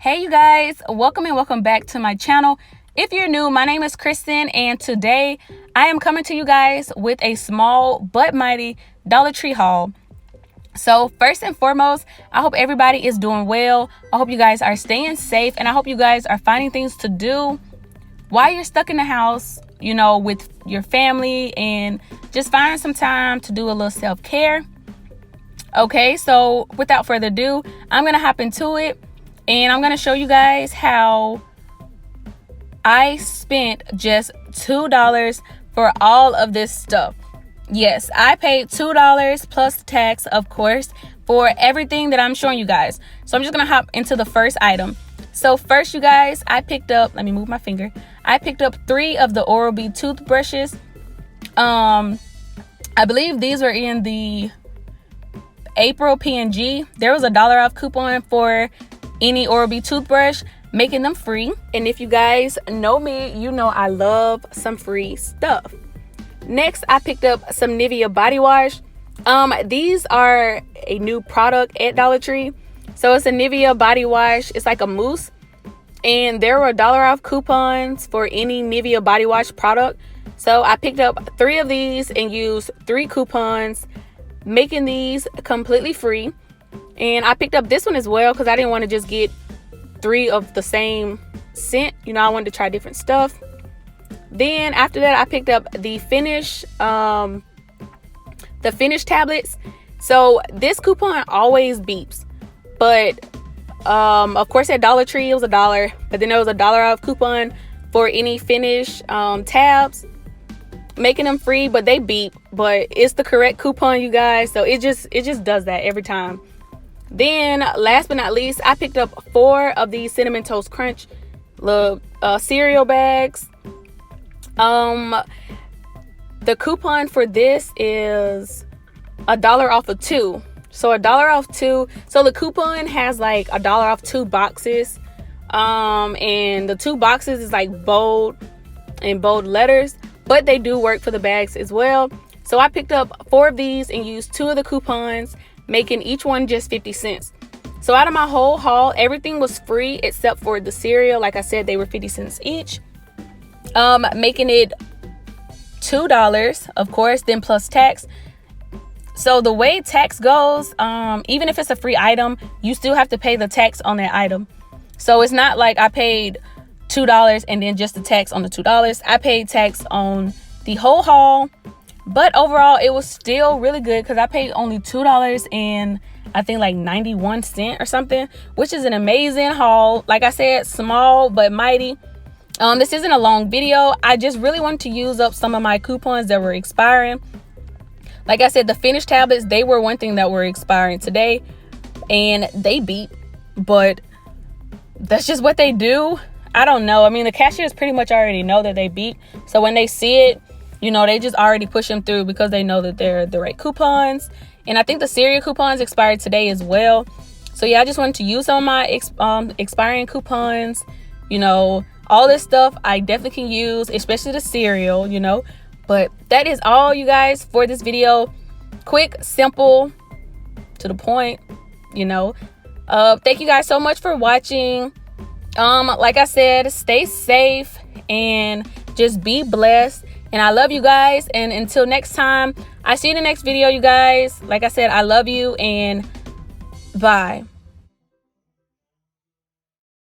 Hey you guys, welcome and welcome back to my channel. If you're new, my name is Kristen and today I am coming to you guys with a small but mighty Dollar Tree haul. So first and foremost, I hope everybody is doing well. I hope you guys are staying safe and I hope you guys are finding things to do while you're stuck in the house, you know, with your family, and just find some time to do a little self-care. Okay, so without further ado, I'm gonna hop into it and I'm gonna show you guys how I spent just $2 for all of this stuff. Yes, I paid $2 plus tax, of course, for everything that I'm showing you guys. So I'm just gonna hop into the first item. So first, you guys, I picked up, let me move my finger. I picked up 3 of the Oral-B toothbrushes. I believe these were in the April P&G. There was a $1 off coupon for any Oral-B toothbrush, making them free. And if you guys know me, you know I love some free stuff. Next, I picked up some Nivea body wash. These are a new product at Dollar Tree. So it's a Nivea body wash. It's like a mousse. And there were $1 off coupons for any Nivea body wash product. So I picked up 3 of these and used 3 coupons, making these completely free. And I picked up this one as well because I didn't want to just get 3 of the same scent. You know, I wanted to try different stuff. Then after that, I picked up the Finish tablets. So this coupon always beeps, but of course at Dollar Tree it was $1, but then there was a $1 off coupon for any Finish tabs, making them free, but they beep. But it's the correct coupon, you guys, so it just does that every time. Then last but not least, I picked up 4 of these Cinnamon Toast Crunch little cereal bags. The coupon for this is $1 off of 2. So $1 off 2. So the coupon has like $1 off 2 boxes. And the 2 boxes is like bold letters, but they do work for the bags as well. So I picked up 4 of these and used 2 of the coupons, making each one just 50 cents. So out of my whole haul, everything was free except for the cereal. Like I said, they were 50 cents each. Making it $2, of course, then plus tax. So the way tax goes, even if it's a free item, you still have to pay the tax on that item. So it's not like I paid $2 and then just the tax on the $2. I paid tax on the whole haul, but overall it was still really good because I paid only $2 and I think like 91 cents or something, which is an amazing haul. Like I said, small but mighty. This isn't a long video. I just really wanted to use up some of my coupons that were expiring. Like I said, the Finish tablets, they were one thing that were expiring today, and they beep, but that's just what they do. I don't know. I mean, the cashiers pretty much already know that they beep, so when they see it, you know, they just already push them through because they know that they're the right coupons. And I think the cereal coupons expired today as well. So yeah, I just wanted to use some of my expiring coupons. You know, all this stuff I definitely can use, especially the cereal, you know. But that is all, you guys, for this video. Quick, simple, to the point, you know. Thank you guys so much for watching. Like I said, stay safe and just be blessed. And I love you guys. And until next time, I see you in the next video, you guys. Like I said, I love you and bye.